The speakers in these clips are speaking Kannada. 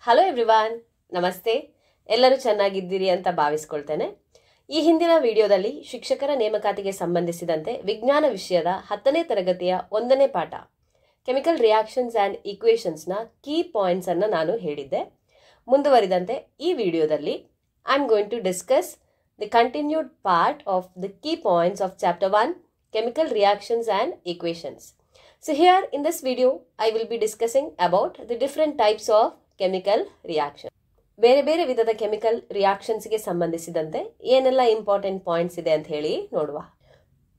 ಹಲೋ ಎವ್ರಿವಾನ್, ನಮಸ್ತೆ. ಎಲ್ಲರೂ ಚೆನ್ನಾಗಿದ್ದೀರಿ ಅಂತ ಭಾವಿಸ್ಕೊಳ್ತೇನೆ. ಈ ಹಿಂದಿನ ವಿಡಿಯೋದಲ್ಲಿ ಶಿಕ್ಷಕರ ನೇಮಕಾತಿಗೆ ಸಂಬಂಧಿಸಿದಂತೆ ವಿಜ್ಞಾನ ವಿಷಯದ 10ನೇ ತರಗತಿಯ 1ನೇ ಪಾಠ ಕೆಮಿಕಲ್ ರಿಯಾಕ್ಷನ್ಸ್ ಆ್ಯಂಡ್ ಈಕ್ವೇಷನ್ಸ್ನ ಕೀ ಪಾಯಿಂಟ್ಸ್ ಅನ್ನು ನಾನು ಹೇಳಿದ್ದೆ. ಮುಂದುವರಿದಂತೆ ಈ ವಿಡಿಯೋದಲ್ಲಿ I am going to discuss the continued part of the key points of chapter 1 chemical reactions and equations. So here in this video I will be discussing about the different types of chemical reaction. ಬೇರೆ ಬೇರೆ ವಿಧದ ಕೆಮಿಕಲ್ ರಿಯಾಕ್ಷನ್ಸ್ಗೆ ಸಂಬಂಧಿಸಿದಂತೆ ಏನೆಲ್ಲ ಇಂಪಾರ್ಟೆಂಟ್ ಪಾಯಿಂಟ್ಸ್ ಇದೆ ಅಂತ ಹೇಳಿ ನೋಡುವ.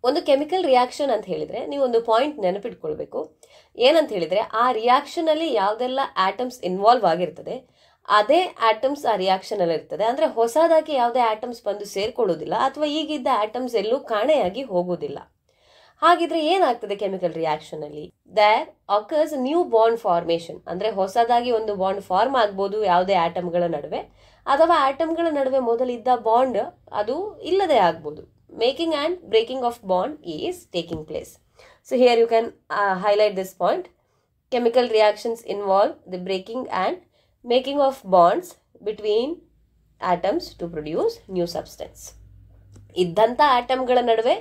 ಒಂದು ಕೆಮಿಕಲ್ ರಿಯಾಕ್ಷನ್ ಅಂತ ಹೇಳಿದ್ರೆ ನೀವು ಒಂದು ಪಾಯಿಂಟ್ ನೆನಪಿಟ್ಕೊಳ್ಬೇಕು. ಏನಂತ ಹೇಳಿದ್ರೆ ಆ ರಿಯಾಕ್ಷನ್ ಅಲ್ಲಿ ಯಾವುದೆಲ್ಲ ಆಟಮ್ಸ್ ಇನ್ವಾಲ್ವ್ ಆಗಿರ್ತದೆ ಅದೇ ಆಟಮ್ಸ್ ಆ ರಿಯಾಕ್ಷನ್ ಅಲ್ಲಿ ಇರ್ತದೆ. ಅಂದ್ರೆ ಹೊಸದಾಗಿ ಯಾವುದೇ ಆಟಮ್ಸ್ ಬಂದು ಸೇರ್ಕೊಳ್ಳೋದಿಲ್ಲ ಅಥವಾ ಈಗಿದ್ದ ಆಟಮ್ಸ್ ಎಲ್ಲೂ ಕಾಣೆಯಾಗಿ ಹೋಗೋದಿಲ್ಲ. ಹಾಗಿದ್ರೆ ಏನಾಗ್ತದೆ ಕೆಮಿಕಲ್ ರಿಯಾಕ್ಷನ್ ಅಲ್ಲಿ? There occurs new bond formation, ಅಂದ್ರೆ ಹೊಸದಾಗಿ ಒಂದು ಬಾಂಡ್ ಫಾರ್ಮ್ ಆಗ್ಬೋದು ಯಾವುದೇ ಆಟಮ್ಗಳ ನಡುವೆ, ಅಥವಾ ಆಟಮ್ಗಳ ನಡುವೆ ಮೊದಲಿದ್ದ ಬಾಂಡ್ ಅದು ಇಲ್ಲದೆ ಆಗ್ಬೋದು. Making and breaking of bond is taking place. So here you can highlight this point. Chemical reactions involve the breaking and making of bonds between atoms to produce new substance. ಇದ್ದಂಥ ಆಟಮ್ಗಳ ನಡುವೆ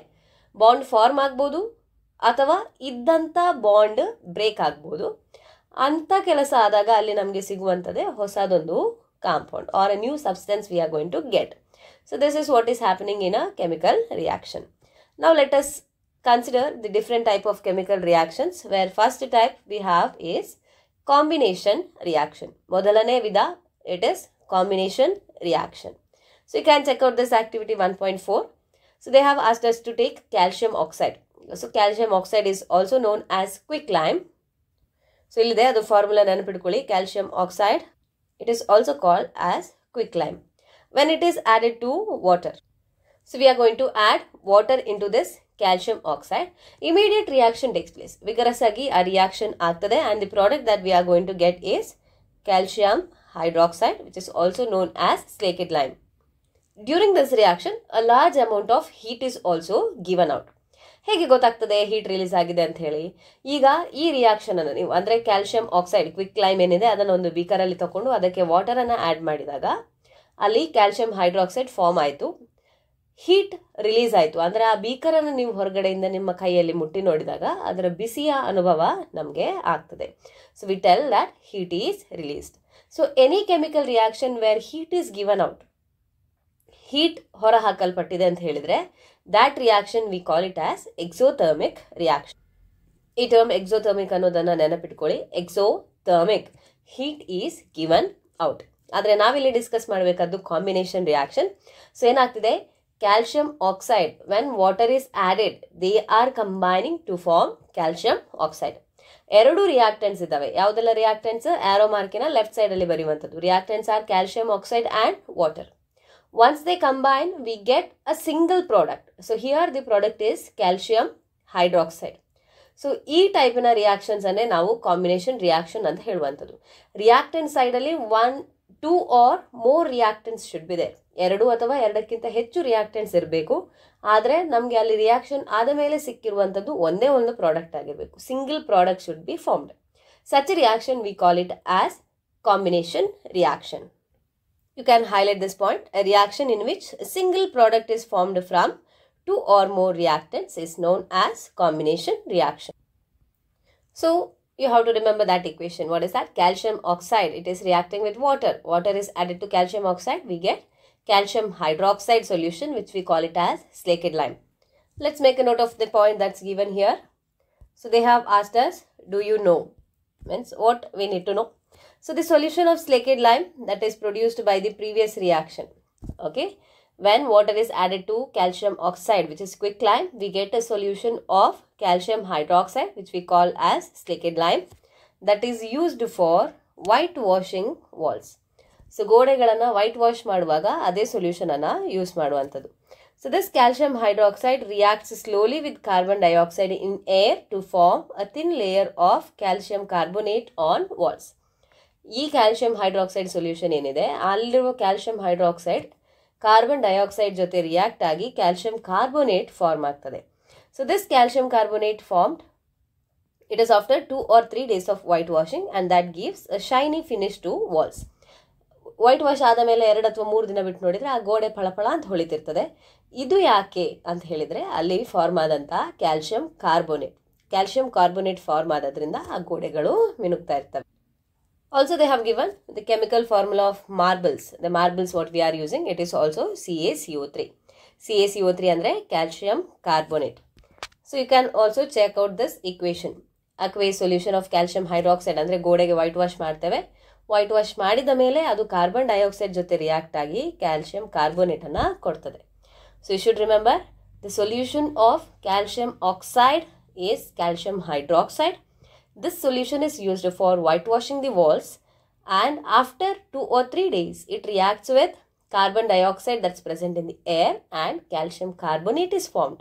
ಬಾಂಡ್ ಫಾರ್ಮ್ ಆಗ್ಬೋದು ಅಥವಾ ಇದ್ದಂಥ ಬಾಂಡ್ ಬ್ರೇಕ್ ಆಗ್ಬೋದು. ಅಂಥ ಕೆಲಸ ಆದಾಗ ಅಲ್ಲಿ ನಮಗೆ ಸಿಗುವಂಥದ್ದೇ ಹೊಸದೊಂದು compound or a new substance we are going to get. So this is what is happening in a chemical reaction. Now let us consider the different type of chemical reactions where first type we have is combination reaction. ಮೊದಲನೇ ವಿಧ it is combination reaction. So you can check out this activity 1.4. So they have asked us to take calcium oxide. So calcium oxide is also known as quicklime. So illide adu formula ನೆನಪಿಟ್ಕೊಳ್ಳಿ. Calcium oxide, it is also called as quicklime when it is added to water. So we are going to add water into this calcium oxide. Immediate reaction takes place. Vigorous agi a reaction ಆಗ್ತದೆ and the product that we are going to get is calcium hydroxide, which is also known as slaked lime. During this reaction, a large amount of heat is also given out. ಹೇಗೆ ಗೊತ್ತಾಗ್ತದೆ ಹೀಟ್ ರಿಲೀಸ್ ಆಗಿದೆ ಅಂತ ಹೇಳಿ? ಈಗ ಈ ರಿಯಾಕ್ಷನ್ ಅನ್ನು ನೀವು ಅಂದ್ರೆ ಕ್ಯಾಲ್ಸಿಯಂ ಆಕ್ಸೈಡ್ ಕ್ವಿಕ್ ಲೈಮ್ ಏನಿದೆ ಅದನ್ನು ಒಂದು ಬೀಕರಲ್ಲಿ ತಗೊಂಡು ಅದಕ್ಕೆ ವಾಟರ್ ಅನ್ನ ಆಡ್ ಮಾಡಿದಾಗ ಅಲ್ಲಿ ಕ್ಯಾಲ್ಸಿಯಂ ಹೈಡ್ರಾಕ್ಸೈಡ್ ಫಾರ್ಮ್ ಆಯಿತು, ಹೀಟ್ ರಿಲೀಸ್ ಆಯಿತು. ಅಂದ್ರೆ ಆ ಬೀಕರ್ ಅನ್ನು ನೀವು ಹೊರಗಡೆಯಿಂದ ನಿಮ್ಮ ಕೈಯಲ್ಲಿ ಮುಟ್ಟಿ ನೋಡಿದಾಗ ಅದರ ಬಿಸಿಯ ಅನುಭವ ನಮಗೆ ಆಗ್ತದೆ. So we tell that heat is released. So any chemical reaction where heat is given out, heat ಹೊರ ಹಾಕಲ್ಪಟ್ಟಿದೆ ಅಂತ ಹೇಳಿದ್ರೆ that reaction we call it as exothermic reaction. ಈ ಟರ್ಮ್ ಎಕ್ಸೋಥರ್ಮಿಕ್ ಅನ್ನೋದನ್ನ ನೆನಪಿಟ್ಕೊಳ್ಳಿ. Exothermic, heat is given out. ಆದ್ರೆ ನಾವಿಲ್ಲಿ ಡಿಸ್ಕಸ್ ಮಾಡಬೇಕಾದ್ದು ಕಾಂಬಿನೇಷನ್ ರಿಯಾಕ್ಷನ್. ಸೊ ಏನಾಗ್ತಿದೆ, calcium oxide when water is added they are combining to form calcium oxide. ಎರಡು ರಿಯಾಕ್ಟೆಂಟ್ಸ್ ಇದ್ದಾವೆ. ಯಾವುದೆಲ್ಲ ರಿಯಾಕ್ಟೆಂಟ್ಸ್? ಆರೋ ಮಾರ್ಕಿನ ಲೆಫ್ಟ್ ಸೈಡ್ ಅಲ್ಲಿ ಬರೆಯುವಂಥದ್ದು. Reactants are calcium oxide and water. Once they combine, we get a single product. So here the product is calcium hydroxide. So ಈ ಟೈಪಿನ ರಿಯಾಕ್ಷನ್ಸ್ ಅನ್ನೇ ನಾವು ಕಾಂಬಿನೇಷನ್ ರಿಯಾಕ್ಷನ್ ಅಂತ ಹೇಳುವಂಥದ್ದು. ರಿಯಾಕ್ಟೆಂಟ್ ಸೈಡ್ ಅಲ್ಲಿ 1-2 or more reactants should be there. 2 ಅಥವಾ 2ಕ್ಕಿಂತ ಹೆಚ್ಚು ರಿಯಾಕ್ಟೆಂಟ್ಸ್ ಇರಬೇಕು. ಆದರೆ ನಮಗೆ ಅಲ್ಲಿ ರಿಯಾಕ್ಷನ್ ಆದ ಮೇಲೆ ಸಿಕ್ಕಿರುವಂಥದ್ದು ಒಂದೇ ಒಂದು ಪ್ರಾಡಕ್ಟ್ ಆಗಿರಬೇಕು. Single product should be formed. Such reaction we call it as combination reaction. You can highlight this point. A reaction in which a single product is formed from 2 or more reactants is known as combination reaction. So you have to remember that equation. What is that? Calcium oxide, it is reacting with water. Water is added to calcium oxide. We get calcium hydroxide solution, which we call it as slaked lime. Let's make a note of the point that's given here. So they have asked us, do you know? Means what we need to know. So the solution of slaked lime that is produced by the previous reaction, okay, when water is added to calcium oxide, which is quick lime, we get a solution of calcium hydroxide, which we call as slaked lime, that is used for white washing walls. So ಗೋಡೆಗಳನ್ನು ವೈಟ್ ವಾಶ್ ಮಾಡುವಾಗ ಅದೇ ಸೊಲ್ಯೂಷನ್ ಅನ್ನ ಯೂಸ್ ಮಾಡುವಂಥದ್ದು. So this calcium hydroxide reacts slowly with carbon dioxide in air to form a thin layer of calcium carbonate on walls. ಈ ಕ್ಯಾಲ್ಸಿಯಂ ಹೈಡ್ರಾಕ್ಸೈಡ್ ಸೊಲ್ಯೂಷನ್ ಏನಿದೆ ಅಲ್ಲಿರುವ ಕ್ಯಾಲ್ಸಿಯಂ ಹೈಡ್ರಾಕ್ಸೈಡ್ ಕಾರ್ಬನ್ ಡೈಆಕ್ಸೈಡ್ ಜೊತೆ ರಿಯಾಕ್ಟ್ ಆಗಿ ಕ್ಯಾಲ್ಸಿಯಂ ಕಾರ್ಬೋನೇಟ್ ಫಾರ್ಮ್ ಆಗ್ತದೆ. So this calcium carbonate formed It is after 2 or 3 days of whitewashing and that gives a shiny finish to walls. White wash ಆದ ಮೇಲೆ 2 ಅಥವಾ 3 ದಿನ ಬಿಟ್ಟು ನೋಡಿದರೆ ಆ ಗೋಡೆ ಫಳಫಳ ಅಂತ ಹೊಳಿತಿರ್ತದೆ. ಇದು ಯಾಕೆ ಅಂತ ಹೇಳಿದರೆ ಅಲ್ಲಿ ಫಾರ್ಮ್ ಆದಂಥ ಕ್ಯಾಲ್ಶಿಯಂ ಕಾರ್ಬೋನೇಟ್ ಫಾರ್ಮ್ ಆಗೋದ್ರಿಂದ ಆ ಗೋಡೆಗಳು ಮಿನುಗ್ತಾ ಇರ್ತವೆ. Also they have given the chemical formula of marbles. The marbles what we are using, it is also CaCO3. CaCO3 andre calcium carbonate. So you can also check out this equation. Aqueous solution of calcium hydroxide andre godege white wash ಮಾಡ್ತೇವೆ. ವೈಟ್ ವಾಶ್ ಮಾಡಿದ ಮೇಲೆ ಅದು ಕಾರ್ಬನ್ ಡೈಆಕ್ಸೈಡ್ ಜೊತೆ ರಿಯಾಕ್ಟ್ ಆಗಿ ಕ್ಯಾಲ್ಸಿಯಂ ಕಾರ್ಬೋನೇಟ್ ಅನ್ನು ಕೊಡ್ತದೆ. So you should remember the solution of calcium oxide is calcium hydroxide. This solution is used for whitewashing the walls, and after 2 or 3 days it reacts with carbon dioxide that's present in the air and calcium carbonate is formed.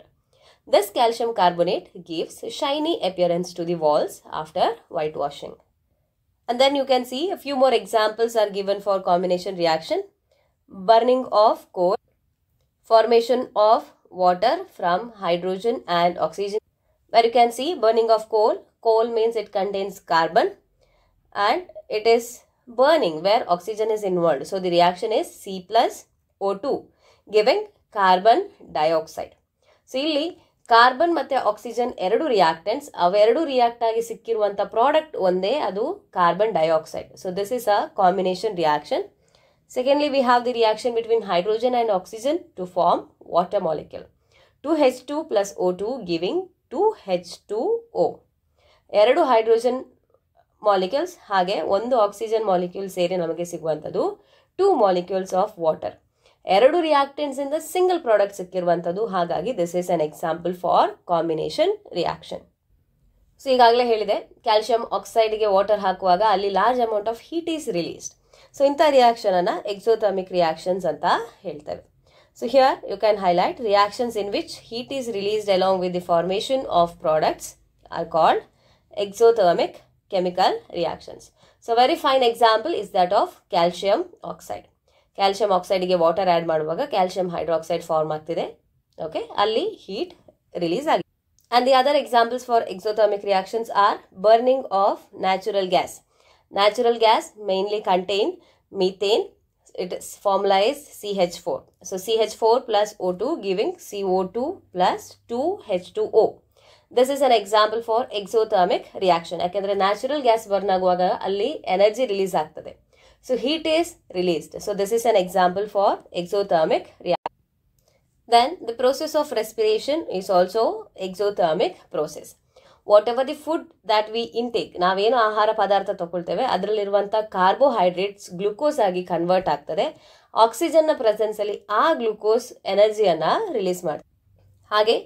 This calcium carbonate gives shiny appearance to the walls after whitewashing. And then you can see a few more examples are given for combination reaction. Burning of coal, formation of water from hydrogen and oxygen. Where you can see burning of coal means it contains carbon and it is burning where oxygen is involved. So the reaction is C plus O2 giving carbon dioxide. So ಇಲ್ಲಿ ಕಾರ್ಬನ್ ಮತ್ತು ಆಕ್ಸಿಜನ್ 2 ರಿಯಾಕ್ಟೆಂಟ್ಸ್, ಅವೆರಡು ರಿಯಾಕ್ಟ್ ಆಗಿ ಸಿಕ್ಕಿರುವಂಥ ಪ್ರಾಡಕ್ಟ್ ಒಂದೇ, ಅದು carbon dioxide. So this is a combination reaction. Secondly, we have the reaction between hydrogen and oxygen to form water molecule. 2H2 plus O2 giving 2H2O. 2 hydrogen molecules ಹಾಗೆ 1 ಆಕ್ಸಿಜನ್ ಮಾಲಿಕ್ಯೂಲ್ ಸೇರಿ ನಮಗೆ ಸಿಗುವಂಥದ್ದು 2 ಮಾಲಿಕ್ಯೂಲ್ಸ್ ಆಫ್ ವಾಟರ್. 2 ರಿಯಾಕ್ಟೆಂಟ್ಸ್ ಇಂದ ಸಿಂಗಲ್ ಪ್ರಾಡಕ್ಟ್ ಸಿಕ್ಕಿರುವಂಥದ್ದು. ಹಾಗಾಗಿ this is an example for combination reaction. So ಈಗಾಗಲೇ ಹೇಳಿದೆ, ಕ್ಯಾಲ್ಸಿಯಂ ಆಕ್ಸೈಡ್ಗೆ ವಾಟರ್ ಹಾಕುವಾಗ ಅಲ್ಲಿ large amount of heat is released. So ಇಂಥ ರಿಯಾಕ್ಷನ್ ಅನ್ನು ಎಕ್ಸೋಥರ್ಮಿಕ್ ರಿಯಾಕ್ಷನ್ಸ್ ಅಂತ ಹೇಳ್ತೇವೆ. So here you can highlight reactions in which heat is released along with the formation of products are called exothermic chemical reactions. So very fine example is that of calcium oxide. Calcium oxide ಗೆ water add ಮಾಡುವಾಗ calcium hydroxide form ಆಗ್ತಿದೆ. Okay, ಅಲ್ಲಿ heat release ಆಗಿದೆ. And the other examples for exothermic reactions are burning of natural gas. Natural gas mainly contain methane. Its formula is CH4. So CH4 plus O2 giving CO2 plus 2H2O. This is an example for exothermic reaction. ಯಾಕೆಂದರೆ ನ್ಯಾಚುರಲ್ ಗ್ಯಾಸ್ ಬರ್ನ್ ಆಗುವಾಗ ಅಲ್ಲಿ ಎನರ್ಜಿ ರಿಲೀಸ್ ಆಗ್ತದೆ. So heat is released. So this is an example for exothermic reaction. Then the process of respiration is also exothermic process. What ever the food that we intake, ನಾವೇನು ಆಹಾರ ಪದಾರ್ಥ ತಗೊಳ್ತೇವೆ ಅದರಲ್ಲಿರುವಂಥ ಕಾರ್ಬೋಹೈಡ್ರೇಟ್ಸ್ ಗ್ಲುಕೋಸ್ ಆಗಿ ಕನ್ವರ್ಟ್ ಆಗ್ತದೆ. ಆಕ್ಸಿಜನ್ನ ಪ್ರೆಸೆನ್ಸಲ್ಲಿ ಆ ಗ್ಲುಕೋಸ್ ಎನರ್ಜಿಯನ್ನು ರಿಲೀಸ್ ಮಾಡ್ತದೆ. ಹಾಗೆ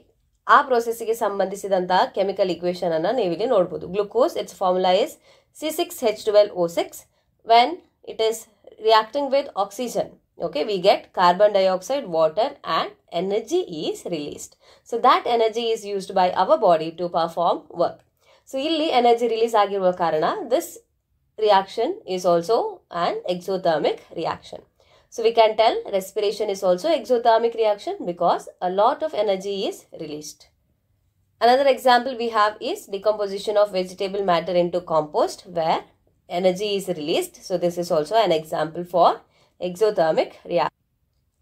ಆ ಪ್ರೋಸೆಸ್ಸಿಗೆ ಸಂಬಂಧಿಸಿದಂಥ ಕೆಮಿಕಲ್ ಇಕ್ವೇಷನ್ ಅನ್ನು ನೀವಿಲ್ಲಿ ನೋಡ್ಬೋದು. Glucose its formula is C6H12O6. When it is reacting with oxygen, okay, we get carbon dioxide, water and energy is released. So that energy is used by our body to perform work. So illi energy release ಆಗಿರುವ ಕಾರಣ this reaction is also an exothermic reaction. So we can tell respiration is also exothermic reaction because a lot of energy is released. Another example we have is decomposition of vegetable matter into compost where energy is released. So this is also an example for exothermic reaction.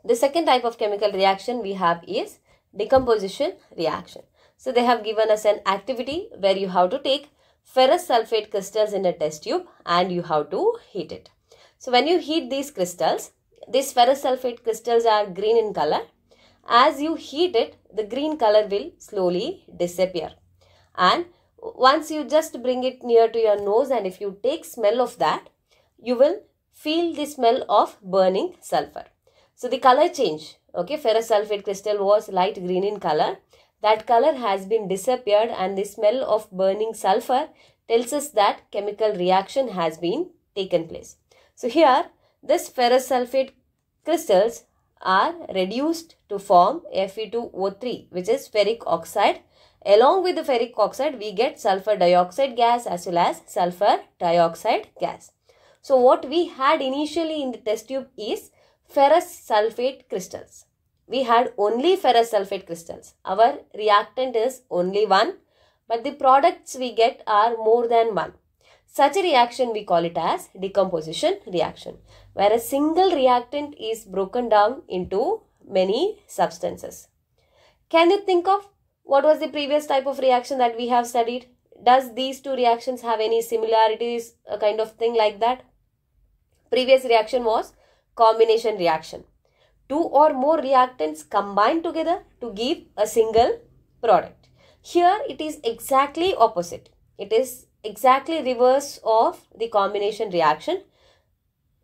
The second type of chemical reaction we have is decomposition reaction. So they have given us an activity where you have to take ferrous sulfate crystals in a test tube and you have to heat it. So when you heat these crystals, these ferrous sulfate crystals are green in color. As you heat it, the green color will slowly disappear. And once you just bring it near to your nose and if you take smell of that, you will feel the smell of burning sulfur. So the color change, okay, ferrous sulfate crystal was light green in color. That color has been disappeared and the smell of burning sulfur tells us that chemical reaction has been taken place. So here, this ferrous sulfate crystals are reduced to form Fe2O3, which is ferric oxide. Along with the ferric oxide, we get sulfur dioxide gas as well as sulfur dioxide gas. So what we had initially in the test tube is ferrous sulfate crystals. We had only ferrous sulfate crystals. Our reactant is only one, but the products we get are more than one. Such a reaction we call it as decomposition reaction, where a single reactant is broken down into many substances. Can you think of what was the previous type of reaction that we have studied? Does these two reactions have any similarities, a kind of thing like that? Previous reaction was combination reaction. Two or more reactants combine together to give a single product. Here it is exactly opposite. It is exactly reverse of the combination reaction.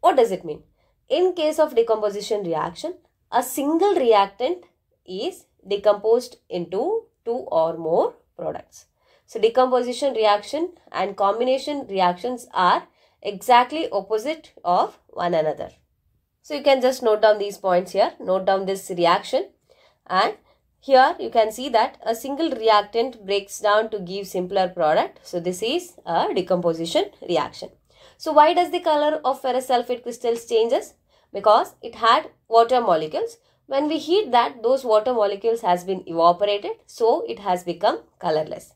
What does it mean? In case of decomposition reaction, a single reactant is decomposed into two or more products. So decomposition reaction and combination reactions are exactly opposite of one another. So you can just note down these points here, note down this reaction, and here you can see that a single reactant breaks down to give simpler product. So this is a decomposition reaction. So why does the color of ferrous sulfate crystals changes? Because it had water molecules. When we heat that, those water molecules has been evaporated, so it has become colorless.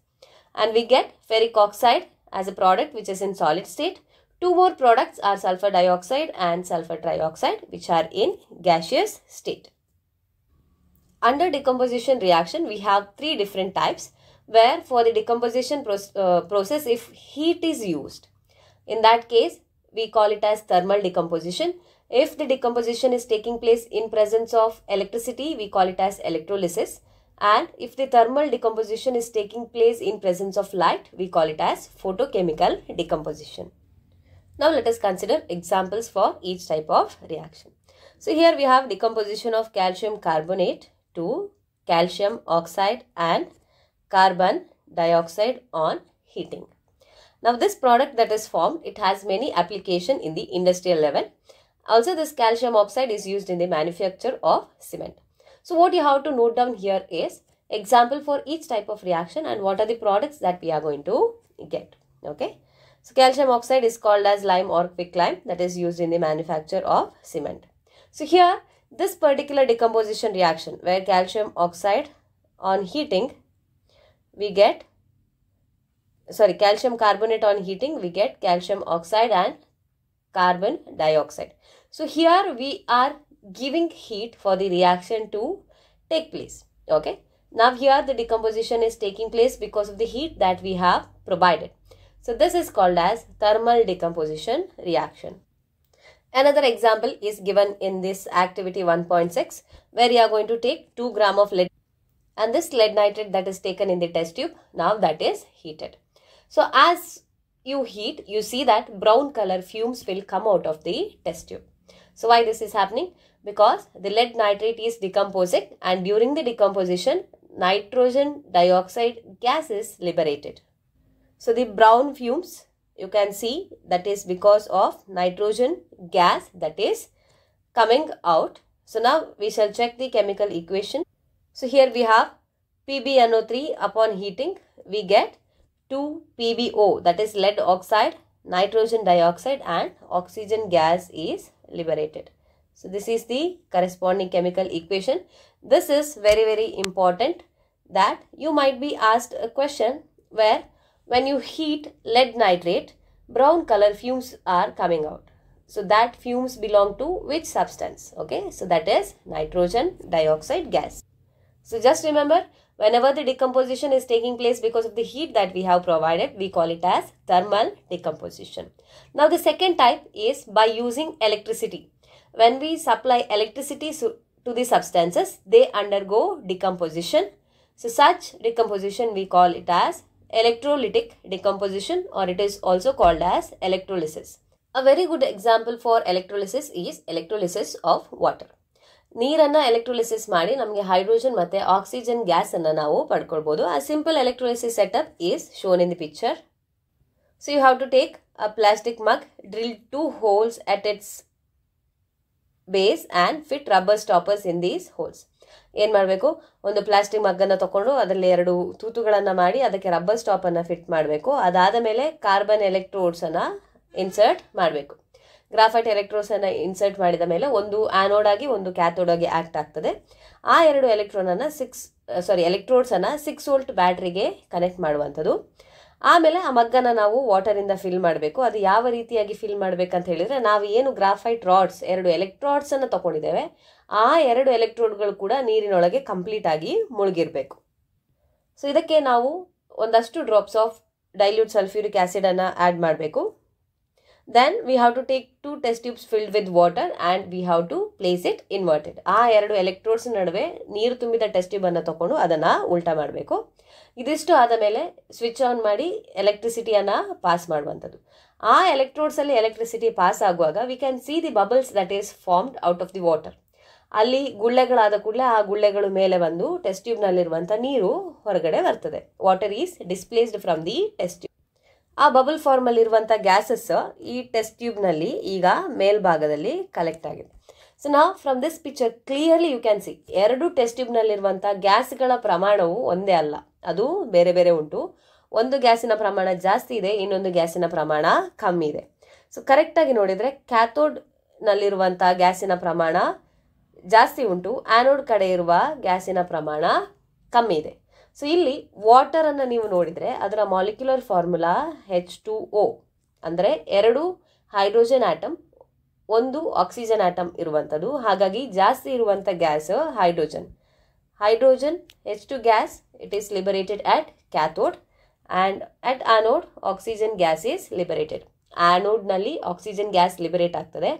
And we get ferric oxide as a product which is in solid state. Two more products are sulfur dioxide and sulfur trioxide, which are in gaseous state. Under decomposition reaction, we have three different types, where for the decomposition process, if heat is used, in that case, we call it as thermal decomposition. If the decomposition is taking place in presence of electricity, we call it as electrolysis. And if the thermal decomposition is taking place in presence of light, we call it as photochemical decomposition. Now let us consider examples for each type of reaction. So here we have decomposition of calcium carbonate to calcium oxide and carbon dioxide on heating. Now this product that is formed, it has many applications in the industrial level. Also this calcium oxide is used in the manufacture of cement. So what you have to note down here is example for each type of reaction and what are the products that we are going to get. Okay. So calcium oxide is called as lime or quicklime, that is used in the manufacture of cement. So here this particular decomposition reaction where calcium oxide on heating we get, calcium carbonate on heating we get calcium oxide and carbon dioxide. So here we are giving heat for the reaction to take place. Okay. Now here the decomposition is taking place because of the heat that we have provided. So this is called as thermal decomposition reaction. Another example is given in this activity 1.6 where you are going to take 2 grams of lead and this lead nitrate that is taken in the test tube, now that is heated. So as you heat, you see that brown color fumes will come out of the test tube. So why this is happening? Because the lead nitrate is decomposing and during the decomposition, nitrogen dioxide gas is liberated. So the brown fumes you can see that is because of nitrogen gas that is coming out. So now we shall check the chemical equation. So here we have PbNO3 upon heating we get 2PbO, that is lead oxide, nitrogen dioxide and oxygen gas is liberated. So this is the corresponding chemical equation. This is very, very important that you might be asked a question where when you heat lead nitrate, brown color fumes are coming out. So that fumes belong to which substance? Okay, so that is nitrogen dioxide gas. So just remember, whenever the decomposition is taking place because of the heat that we have provided, we call it as thermal decomposition. Now the second type is by using electricity. When we supply electricity to the substances, they undergo decomposition. So such decomposition we call it as electrolytic decomposition or it is also called as electrolysis. A very good example for electrolysis is electrolysis of water. ನೀರನ್ನು ಎಲೆಕ್ಟ್ರೋಲಿಸಿಸ್ ಮಾಡಿ ನಮಗೆ ಹೈಡ್ರೋಜನ್ ಮತ್ತು ಆಕ್ಸಿಜನ್ ಗ್ಯಾಸ್ ಅನ್ನು ನಾವು ಪಡ್ಕೊಳ್ಬಹುದು. A simple electrolysis setup is shown in the picture. So you have to take a plastic mug, drill 2 holes at its base and fit rubber stoppers in these holes. ಏನು ಮಾಡಬೇಕು, ಒಂದು ಪ್ಲಾಸ್ಟಿಕ್ ಮಗ್ಗನ್ನು ತಗೊಂಡು ಅದರಲ್ಲಿ 2 ತೂತುಗಳನ್ನು ಮಾಡಿ ಅದಕ್ಕೆ ರಬ್ಬರ್ ಸ್ಟಾಪನ್ನು ಫಿಟ್ ಮಾಡಬೇಕು. ಅದಾದ ಮೇಲೆ ಕಾರ್ಬನ್ ಎಲೆಕ್ಟ್ರೋಡ್ಸನ್ನು ಇನ್ಸರ್ಟ್ ಮಾಡಬೇಕು. ಗ್ರಾಫೈಟ್ ಎಲೆಕ್ಟ್ರೋಡ್ಸನ್ನು ಇನ್ಸರ್ಟ್ ಮಾಡಿದ ಮೇಲೆ ಒಂದು ಆ್ಯನೋಡ್ ಆಗಿ ಒಂದು ಕ್ಯಾಥೋಡ್ ಆಗಿ ಆ್ಯಕ್ಟ್ ಆಗ್ತದೆ. ಆ 2 ಎಲೆಕ್ಟ್ರೋಡ್ಸನ್ನು 6 ವೋಲ್ಟ್ ಬ್ಯಾಟ್ರಿಗೆ ಕನೆಕ್ಟ್ ಮಾಡುವಂಥದ್ದು. ಆಮೇಲೆ ಆ ಮಗ್ಗನ ನಾವು ವಾಟರಿಂದ ಫಿಲ್ ಮಾಡಬೇಕು. ಅದು ಯಾವ ರೀತಿಯಾಗಿ ಫಿಲ್ ಮಾಡಬೇಕಂತ ಹೇಳಿದರೆ, ನಾವು ಏನು ಗ್ರಾಫೈಟ್ ರಾಡ್ಸ್ 2 ಎಲೆಕ್ಟ್ರಾಡ್ಸನ್ನು ತಗೊಂಡಿದ್ದೇವೆ, ಆ 2 ಎಲೆಕ್ಟ್ರೋಡ್ಗಳು ಕೂಡ ನೀರಿನೊಳಗೆ ಕಂಪ್ಲೀಟ್ ಆಗಿ ಮುಳುಗಿರಬೇಕು. ಸೊ ಇದಕ್ಕೆ ನಾವು ಒಂದಷ್ಟು ಡ್ರಾಪ್ಸ್ ಆಫ್ ಡೈಲ್ಯೂಟ್ ಸಲ್ಫ್ಯೂರಿಕ್ ಆ್ಯಸಿಡನ್ನು ಆ್ಯಡ್ ಮಾಡಬೇಕು. Then we have to take 2 test tubes filled with water and we have to place it inverted. ಆ 2 ಎಲೆಕ್ಟ್ರೋಡ್ಸ್ ನಡುವೆ ನೀರು ತುಂಬಿದ ಟೆಸ್ಟ್ ಟ್ಯೂಬ್ ಅನ್ನು ತಗೊಂಡು ಅದನ್ನು ಉಲ್ಟಾ ಮಾಡಬೇಕು. ಇದಿಷ್ಟು ಆದ ಮೇಲೆ ಸ್ವಿಚ್ ಆನ್ ಮಾಡಿ ಎಲೆಕ್ಟ್ರಿಸಿಟಿಯನ್ನು ಪಾಸ್ ಮಾಡುವಂಥದ್ದು. ಆ ಎಲೆಕ್ಟ್ರೋಡ್ಸಲ್ಲಿ ಎಲೆಕ್ಟ್ರಿಸಿಟಿ ಪಾಸ್ ಆಗುವಾಗ V can see the bubbles that is formed out of the water. ಅಲ್ಲಿ ಗುಳ್ಳೆಗಳಾದ ಕೂಡಲೇ ಆ ಗುಳ್ಳೆಗಳು ಮೇಲೆ ಬಂದು ಟೆಸ್ಟ್ ಟ್ಯೂಬ್ನಲ್ಲಿರುವಂಥ ನೀರು ಹೊರಗಡೆ ಬರ್ತದೆ. Water is displaced from the test tube. ಆ ಬಬಲ್ ಫಾರ್ಮಲ್ಲಿರುವಂಥ ಗ್ಯಾಸಸ್ ಈ ಟೆಸ್ಟ್ ಟ್ಯೂಬ್ನಲ್ಲಿ ಈಗ ಮೇಲ್ಭಾಗದಲ್ಲಿ ಕಲೆಕ್ಟ್ ಆಗಿದೆ. ಸೊ ನಾವು from this picture clearly you can see 2 test ಟ್ಯೂಬ್ನಲ್ಲಿರುವಂಥ ಗ್ಯಾಸ್ಗಳ ಪ್ರಮಾಣವು ಒಂದೇ ಅಲ್ಲ, ಅದು ಬೇರೆ ಬೇರೆ ಉಂಟು. ಒಂದು ಗ್ಯಾಸಿನ ಪ್ರಮಾಣ ಜಾಸ್ತಿ ಇದೆ, ಇನ್ನೊಂದು ಗ್ಯಾಸಿನ ಪ್ರಮಾಣ ಕಮ್ಮಿ ಇದೆ. ಸೊ ಕರೆಕ್ಟಾಗಿ ನೋಡಿದರೆ ಕ್ಯಾಥೋಡ್ನಲ್ಲಿರುವಂಥ ಗ್ಯಾಸಿನ ಪ್ರಮಾಣ ಜಾಸ್ತಿ ಉಂಟು, ಆ್ಯನೋಡ್ ಕಡೆ ಇರುವ ಗ್ಯಾಸಿನ ಪ್ರಮಾಣ ಕಮ್ಮಿ ಇದೆ. ಸೊ ಇಲ್ಲಿ ವಾಟರನ್ನು ನೀವು ನೋಡಿದರೆ ಅದರ ಮಾಲಿಕ್ಯುಲರ್ ಫಾರ್ಮುಲಾ H2O, ಅಂದರೆ 2 ಹೈಡ್ರೋಜನ್ ಆಟಮ್ 1 ಆಕ್ಸಿಜನ್ ಆಟಮ್ ಇರುವಂಥದ್ದು. ಹಾಗಾಗಿ ಜಾಸ್ತಿ ಇರುವಂಥ gas hydrogen. H2 gas it is liberated at cathode and at anode oxygen gas is liberated. ಆ್ಯನೋಡ್ನಲ್ಲಿ ಆಕ್ಸಿಜನ್ ಗ್ಯಾಸ್ ಲಿಬರೇಟ್ ಆಗ್ತದೆ.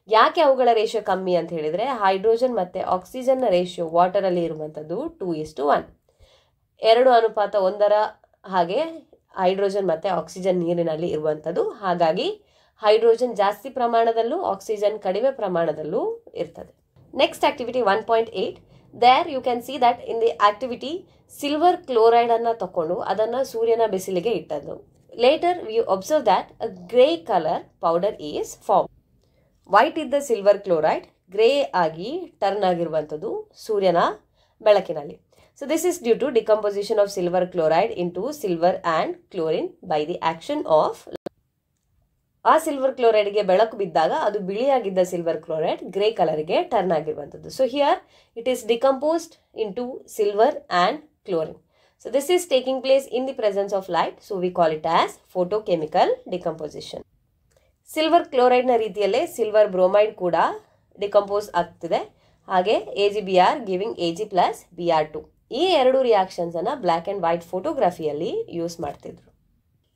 ಯಾಕೆ ಅವುಗಳ ರೇಷಿಯೋ ಕಮ್ಮಿ ಅಂತ ಹೇಳಿದರೆ, ಹೈಡ್ರೋಜನ್ ಮತ್ತು ಆಕ್ಸಿಜನ್ನ ರೇಷಿಯೋ ವಾಟರಲ್ಲಿ ಇರುವಂಥದ್ದು 2:1, 2:1 ಹಾಗೆ ಹೈಡ್ರೋಜನ್ ಮತ್ತು ಆಕ್ಸಿಜನ್ ನೀರಿನಲ್ಲಿ ಇರುವಂಥದ್ದು. ಹಾಗಾಗಿ ಹೈಡ್ರೋಜನ್ ಜಾಸ್ತಿ ಪ್ರಮಾಣದಲ್ಲೂ ಆಕ್ಸಿಜನ್ ಕಡಿಮೆ ಪ್ರಮಾಣದಲ್ಲೂ ಇರ್ತದೆ. Next activity 1.8. There you can see that in the activity silver ಕ್ಲೋರೈಡನ್ನು ತಗೊಂಡು ಅದನ್ನು ಸೂರ್ಯನ ಬಿಸಿಲಿಗೆ ಇಟ್ಟದ್ದು. Later we observe that a grey colour powder is form. White ಇದ್ದ ಸಿಲ್ವರ್ ಕ್ಲೋರೈಡ್ ಗ್ರೇ ಆಗಿ ಟರ್ನ್ ಆಗಿರುವಂಥದ್ದು ಸೂರ್ಯನ ಬೆಳಕಿನಲ್ಲಿ. So this is due to decomposition of silver chloride into silver and chlorine by the action of ಆ ಸಿಲ್ವರ್ ಕ್ಲೋರೈಡ್ಗೆ ಬೆಳಕು ಬಿದ್ದಾಗ ಅದು ಬಿಳಿಯಾಗಿದ್ದ ಸಿಲ್ವರ್ ಕ್ಲೋರೈಡ್ ಗ್ರೇ ಕಲರ್ಗೆ ಟರ್ನ್ ಆಗಿರುವಂಥದ್ದು. So here it is decomposed into silver and chlorine. So this is taking place in the presence of light. So we call it as photochemical decomposition. Silver ಕ್ಲೋರೈಡ್ನ ರೀತಿಯಲ್ಲೇ ಸಿಲ್ವರ್ ಬ್ರೋಮೈಡ್ ಕೂಡ ಡಿಕಂಪೋಸ್ ಆಗ್ತಿದೆ. ಹಾಗೆ AgBr ಗಿವಿಂಗ್ Ag+Br2. ಈ 2 ರಿಯಾಕ್ಷನ್ಸನ್ನು ಬ್ಲ್ಯಾಕ್ ಆ್ಯಂಡ್ ವೈಟ್ ಫೋಟೋಗ್ರಫಿಯಲ್ಲಿ ಯೂಸ್ ಮಾಡ್ತಿದ್ರು.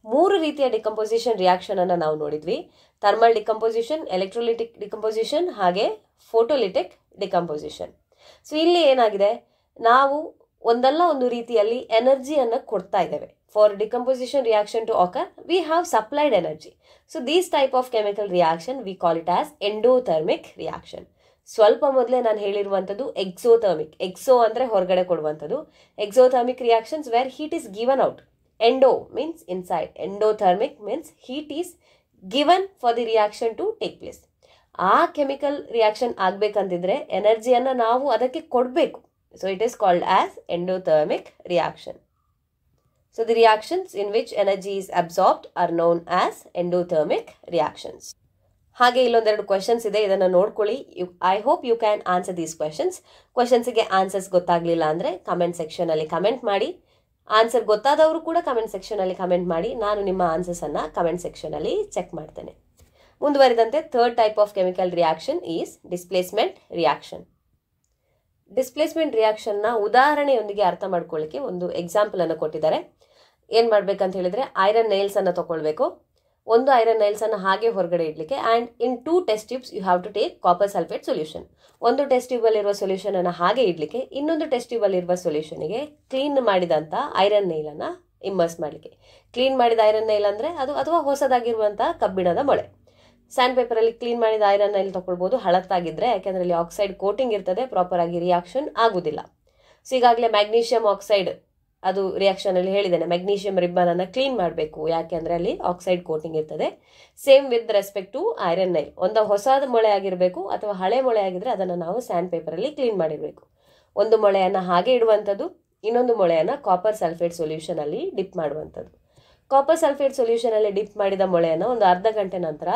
3 ರೀತಿಯ ಡಿಕಂಪೋಸಿಷನ್ ರಿಯಾಕ್ಷನನ್ನು ನಾವು ನೋಡಿದ್ವಿ. ಥರ್ಮಲ್ ಡಿಕಂಪೋಸಿಷನ್, ಎಲೆಕ್ಟ್ರೋಲಿಟಿಕ್ ಡಿಕಂಪೋಸಿಷನ್ ಹಾಗೆ ಫೋಟೋಲಿಟಿಕ್ ಡಿಕಂಪೋಸಿಷನ್. ಸೊ ಇಲ್ಲಿ ಏನಾಗಿದೆ, ನಾವು ಒಂದಲ್ಲ ಒಂದು ರೀತಿಯಲ್ಲಿ ಎನರ್ಜಿಯನ್ನು ಕೊಡ್ತಾ ಇದ್ದೇವೆ. For decomposition reaction to occur we have supplied energy. So these type of chemical reaction we call it as endothermic reaction. ಸ್ವಲ್ಪ ಮೊದಲೇ ನಾನು ಹೇಳಿರುವಂಥದ್ದು ಎಕ್ಸೋಥರ್ಮಿಕ್. ಎಕ್ಸೋ ಅಂದರೆ ಹೊರಗಡೆ ಕೊಡುವಂಥದ್ದು. Exothermic reactions where heat is given out. Endo means inside, endothermic means heat is given for the reaction to take place. ಆ ಕೆಮಿಕಲ್ ರಿಯಾಕ್ಷನ್ ಆಗಬೇಕಂತಿದ್ರೆ ಎನರ್ಜಿಯನ್ನು ನಾವು ಅದಕ್ಕೆ ಕೊಡಬೇಕು. So it is called as endothermic reaction. So the reactions in which energy is absorbed are known as endothermic reactions. ಹಾಗೆ ಇಲ್ಲೊಂದೆರಡು ಕ್ವೆಶನ್ಸ್ ಇದೆ, ಇದನ್ನು ನೋಡ್ಕೊಳ್ಳಿ. I hope you can answer these questions. ಕ್ವೆಶನ್ಸ್ಗೆ ಆನ್ಸರ್ಸ್ ಗೊತ್ತಾಗಲಿಲ್ಲ ಅಂದರೆ ಕಮೆಂಟ್ ಸೆಕ್ಷನಲ್ಲಿ ಕಮೆಂಟ್ ಮಾಡಿ. ಆನ್ಸರ್ ಗೊತ್ತಾದವರು ಕೂಡ ಕಮೆಂಟ್ ಸೆಕ್ಷನಲ್ಲಿ ಕಮೆಂಟ್ ಮಾಡಿ. ನಾನು ನಿಮ್ಮ ಆನ್ಸರ್ಸನ್ನು ಕಮೆಂಟ್ ಸೆಕ್ಷನಲ್ಲಿ ಚೆಕ್ ಮಾಡ್ತೇನೆ. ಮುಂದುವರಿದಂತೆ third type of chemical reaction is displacement reaction. Displacement ರಿಯಾಕ್ಷನ್ನ ಉದಾಹರಣೆಯೊಂದಿಗೆ ಅರ್ಥ ಮಾಡ್ಕೊಳ್ಳಿಕ್ಕೆ ಒಂದು ಎಕ್ಸಾಂಪಲನ್ನು ಕೊಟ್ಟಿದ್ದಾರೆ. ಏನು ಮಾಡಬೇಕಂತ ಹೇಳಿದರೆ, ಐರನ್ ನೈಲ್ಸನ್ನು ತೊಗೊಳ್ಬೇಕು. ಒಂದು ಐರನ್ ನೈಲ್ಸನ್ನು ಹಾಗೆ ಹೊರಗಡೆ ಇಡಲಿಕ್ಕೆ and in 2 test tubes you have to take copper sulphate solution. ಒಂದು ಟೆಸ್ಟ್ ಟ್ಯೂಬಲ್ಲಿರುವ ಸೊಲ್ಯೂಷನನ್ನು ಹಾಗೆ ಇಡಲಿಕ್ಕೆ, ಇನ್ನೊಂದು ಟೆಸ್ಟ್ ಟ್ಯೂಬಲ್ಲಿರುವ ಸೊಲ್ಯೂಷನಿಗೆ ಕ್ಲೀನ್ ಮಾಡಿದಂಥ ಐರನ್ ನೈಲನ್ನು ಇಮ್ಮರ್ಸ್ ಮಾಡಲಿಕ್ಕೆ. ಕ್ಲೀನ್ ಮಾಡಿದ ಐರನ್ ನೈಲ್ ಅಂದರೆ ಅದು ಅಥವಾ ಹೊಸದಾಗಿರುವಂಥ ಕಬ್ಬಿಣದ ಮೊಳೆ. ಸ್ಯಾಂಡ್ ಪೇಪರಲ್ಲಿ ಕ್ಲೀನ್ ಮಾಡಿದ ಐರನ್ ನೈಲ್ ತೊಗೊಳ್ಬೋದು ಹಳತ್ತಾಗಿದ್ದರೆ, ಯಾಕೆಂದರೆ ಅಲ್ಲಿ ಆಕ್ಸೈಡ್ ಕೋಟಿಂಗ್ ಇರ್ತದೆ, ಪ್ರಾಪರಾಗಿ ರಿಯಾಕ್ಷನ್ ಆಗೋದಿಲ್ಲ. ಸೊ ಈಗಾಗಲೇ ಮ್ಯಾಗ್ನೀಷಿಯಂ ಆಕ್ಸೈಡ್ ಅದು ರಿಯಾಕ್ಷನಲ್ಲಿ ಹೇಳಿದ್ದೇನೆ, ಮ್ಯಾಗ್ನೀಷಿಯಂ ರಿಬ್ಬನನ್ನು ಕ್ಲೀನ್ ಮಾಡಬೇಕು, ಯಾಕೆಂದರೆ ಅಲ್ಲಿ ಆಕ್ಸೈಡ್ ಕೋಟಿಂಗ್ ಇರ್ತದೆ. Same with respect to iron nail. ಒಂದು ಹೊಸದ ಮೊಳೆ ಆಗಿರಬೇಕು ಅಥವಾ ಹಳೆ ಮೊಳೆ ಆಗಿದ್ದರೆ ಅದನ್ನು ನಾವು ಸ್ಯಾಂಡ್ ಪೇಪರಲ್ಲಿ ಕ್ಲೀನ್ ಮಾಡಿರಬೇಕು. ಒಂದು ಮೊಳೆಯನ್ನು ಹಾಗೆ ಇಡುವಂಥದ್ದು, ಇನ್ನೊಂದು ಮೊಳೆಯನ್ನು ಕಾಪರ್ ಸಲ್ಫೇಟ್ ಸೊಲ್ಯೂಷನಲ್ಲಿ ಡಿಪ್ ಮಾಡುವಂಥದ್ದು. ಕಾಪರ್ ಸಲ್ಫೇಟ್ ಸೊಲ್ಯೂಷನಲ್ಲಿ ಡಿಪ್ ಮಾಡಿದ ಮೊಳೆಯನ್ನು ಒಂದು ಅರ್ಧ ಗಂಟೆ ನಂತರ